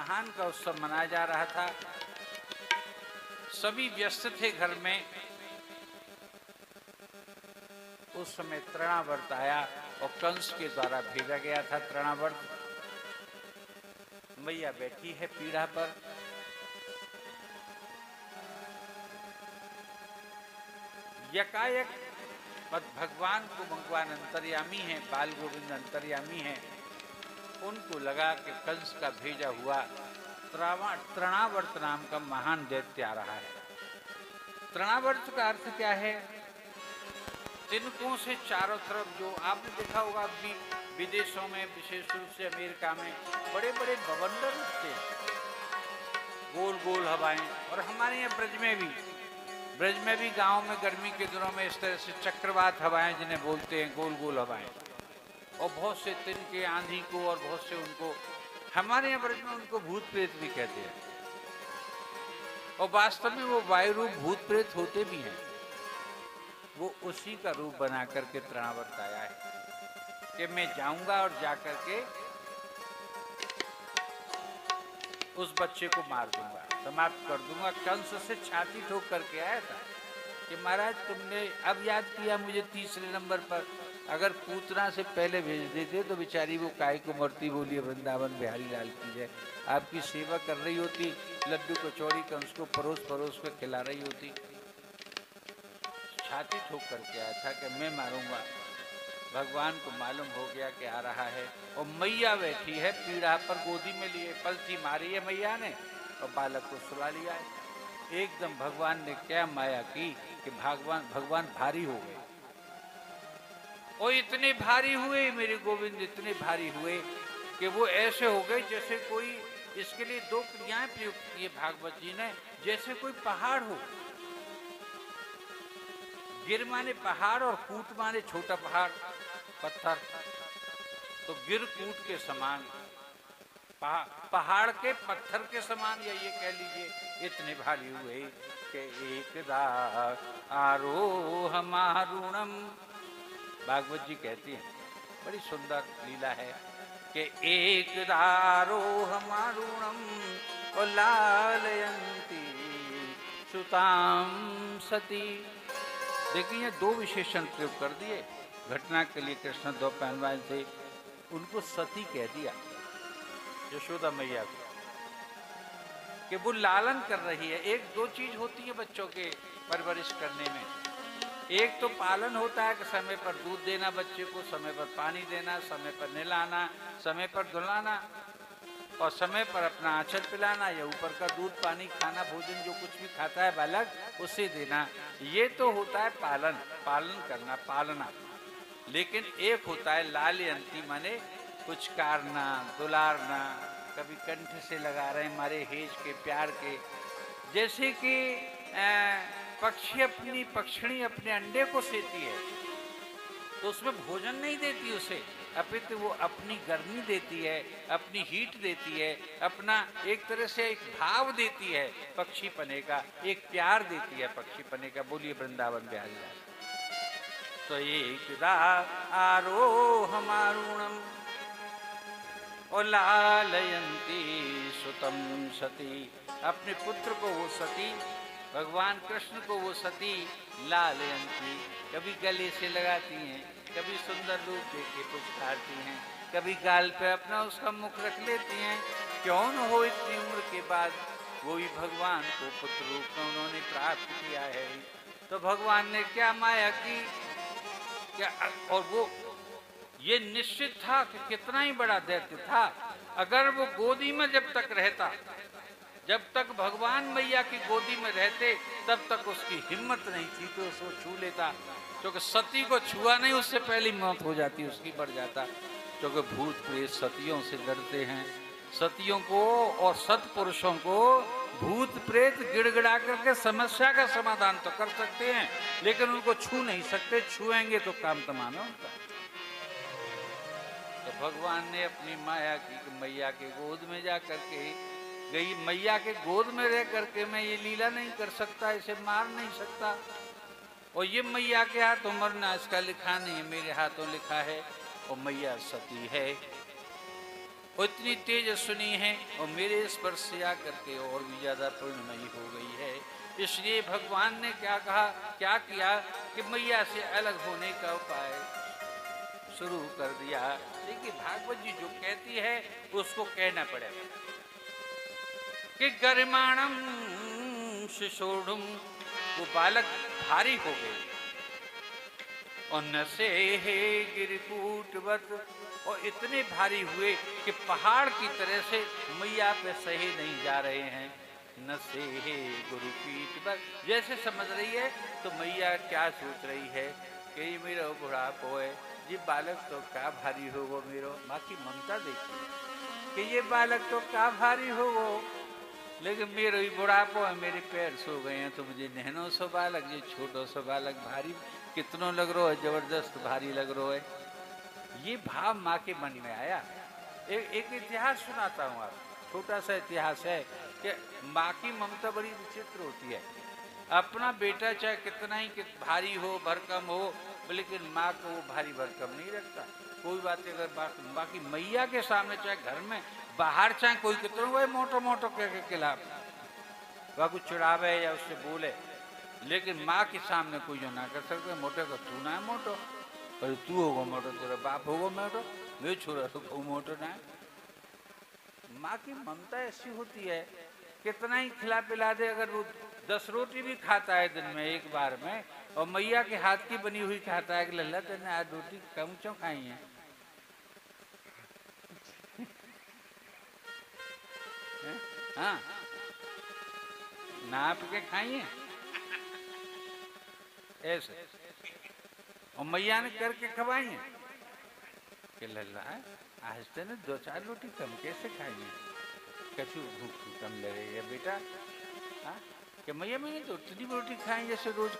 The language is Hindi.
महान का उत्सव मनाया जा रहा था। सभी व्यस्त थे घर में। उस समय तृणावर्त आया और कंस के द्वारा भेजा गया था तृणावर्त। मैया बैठी है पीढ़ा पर। यकायक भगवान को भगवान अंतर्यामी है, बाल गोविंद अंतर्यामी है। उनको लगा कि कंस का भेजा हुआ तृणावर्त नाम का महान दैत्य आ रहा है। तृणावर्त का अर्थ क्या है? तिनकों से चारों तरफ, जो आपने देखा होगा अभी विदेशों में, विशेष रूप से अमेरिका में बड़े बड़े बवंडर उठते हैं, गोल गोल हवाएं। और हमारे यहाँ ब्रज में भी गांव में गर्मी के दिनों में इस तरह से चक्रवात हवाएं जिन्हें बोलते हैं, गोल गोल हवाएं। और बहुत से तिनके आंधी को, और बहुत से उनको, हमारे यहाँ ब्रज में उनको भूत प्रेत भी कहते हैं। और वास्तव में वो वायु रूप भूत प्रेत होते भी हैं। वो उसी का रूप बना करके तृणावर्त आया है कि मैं जाऊंगा और जाकर के उस बच्चे को मार दूंगा, समाप्त कर दूंगा। कंस से छाती ठोक करके आया था कि महाराज तुमने अब याद किया मुझे तीसरे नंबर पर, अगर पूतना से पहले भेज देते तो बेचारी वो काय को मरती। बोलिए वृंदावन बिहारी लाल की जय। आपकी सेवा कर रही होती, लड्डू कचौड़ी कंस को परोस परोस कर खिला रही होती। छाती ठोक करके आया था कि मैं मारूंगा। भगवान को मालूम हो गया कि आ रहा है। और मैया बैठी है पीढ़ा पर, गोदी में लिए पलथी मारी है मैया ने और बालक को सुला लिया है। एकदम भगवान ने क्या माया की कि भगवान भारी हो गए। और इतने भारी हुए मेरे गोविंद, इतने भारी हुए कि वो ऐसे हो गए जैसे कोई, इसके लिए दो क्रियाएं प्रयुक्त की भागवत जी ने, जैसे कोई पहाड़ हो। गिर माने पहाड़ और कूट माने छोटा पहाड़, पत्थर। तो गिर कूट के समान, पहाड़ के पत्थर के समान, या ये कह लीजिए इतने भारी हुए कि एकदा आरोहमारुणम। भागवत जी कहती हैं, बड़ी सुंदर लीला है कि एकदा आरोहमारुणम और लालयंती सुताम सती। देखिए ये दो विशेषण प्रयोग कर दिए घटना के लिए। कृष्ण दो पहलवान थे, उनको सती कह दिया यशोदा मैया को, कि वो लालन कर रही है। एक दो चीज होती है बच्चों के परवरिश करने में। एक तो पालन होता है कि समय पर दूध देना बच्चे को, समय पर पानी देना, समय पर नहलाना, समय पर धुलाना, और समय पर अपना आंचल पिलाना, या ऊपर का दूध पानी खाना, भोजन जो कुछ भी खाता है बालक उसे देना। ये तो होता है पालन करना, पालना। लेकिन एक होता है लालयंती, माने कुछ कारना, दुलारना, कभी कंठ से लगा रहे मारे हेज के, प्यार के। जैसे कि पक्षिणी अपने अंडे को सेती है तो उसमें भोजन नहीं देती उसे, अपितु वो अपनी गर्मी देती है, अपनी हीट देती है, अपना एक तरह से एक भाव देती है पक्षी पने का, एक प्यार देती है पक्षी पने का। बोलिए वृंदावन बिहारी लाल। तो एकदा आरोहमारुणम और लालयंती सुतम सती। अपने पुत्र को वो सती, भगवान कृष्ण को वो सती लालयंती, कभी गले से लगाती हैं, कभी सुंदर रूप देख के पुचकारती हैं, कभी गाल पे अपना उसका मुख रख लेती हैं। क्यों न हो इतनी उम्र के बाद वही भगवान को पुत्र रूप में उन्होंने प्राप्त किया है। तो भगवान ने क्या माया की, क्या, और वो ये निश्चित था कि कितना ही बड़ा दैत्य था। अगर वो गोदी में जब तक रहता, जब तक भगवान मैया की गोदी में रहते, तब तक उसकी हिम्मत नहीं थी तो उसको छू लेता। क्योंकि सती को छुआ नहीं, उससे पहली मौत हो जाती, उसकी बढ़ जाता। क्योंकि भूत प्रेत सतियों से डरते हैं। सतियों को और सत्पुरुषों को भूत प्रेत गिड़गिड़ा करके समस्या का समाधान तो कर सकते हैं, लेकिन उनको छू नहीं सकते। छुएंगे तो काम तमाम है उनका। तो भगवान ने अपनी माया की मैया के गोद में जा करके गई। मैया के गोद में रह करके मैं ये लीला नहीं कर सकता, इसे मार नहीं सकता। और ये मैया के हाथों मरना, इसका लिखा नहीं है, मेरे हाथों लिखा है। और मैया सती है। और इतनी तेजस्विनी है और मेरे स्पर्श से आकर के और भी ज्यादा पूर्णमयी हो गई है। इसलिए भगवान ने क्या कहा, क्या किया कि मैया से अलग होने का उपाय शुरू कर दिया। देखिए भागवत जी जो कहती है उसको कहना पड़ेगा कि गरिमाणम शिशोढ़ुम, वो बालक भारी हो गए और नसे हे गिरकूटवत, और इतने भारी हुए कि पहाड़ की तरह से मैया पे सहे नहीं जा रहे हैं। नसे हे गुरुपीठवत, जैसे समझ रही है तो मैया क्या सोच रही है कि मेरा बुढ़ापो है, ये बालक तो क्या भारी हो वो मेरो। माँ की ममता देखिए कि ये बालक तो क्या भारी हो वो, लेकिन मेरो ही बुढ़ापो है, मेरे पैर सो गए हैं, तो मुझे नहनो सो बालक, ये छोटो सो बालक भारी कितनों लग रहा है, जबरदस्त भारी लग रहा है। ये भाव माँ के मन में आया। एक इतिहास सुनाता हूँ आप, छोटा सा इतिहास है कि माँ की ममता बड़ी विचित्र होती है। अपना बेटा चाहे कितना ही भारी हो भरकम हो, लेकिन माँ को वो भारी भरकम नहीं रखता। कोई बात अगर बाकी मैया के सामने चाहे घर में बाहर चाहे कोई कितना वही मोटो मोटो के खिलाफ वह कुछ चिढ़ावे या उससे बोले, लेकिन माँ के सामने कोई जो ना कर सकते। मोटे का तू ना है मोटो, पर तू होगा मोटो, तेरा बाप होगा मोटो, वे छोरा तो मोटो ना है। माँ की ममता ऐसी होती है, कितना ही खिला पिला दे, अगर वो 10 रोटी भी खाता है दिन में एक बार में, और मैया के हाथ की बनी हुई खाता है कि लल्ला तेने आज रोटी कम क्यों खाई है, हाँ नाप के खाई है ऐसे, और मैया ने करके खवाई है कि लल्ला आज तेने 2-4 रोटी कम कैसे खाई है, कछु भूख कम लगे बेटा, हाँ कि मैया मैंने तो उतनी रोटी खाई जैसे रोज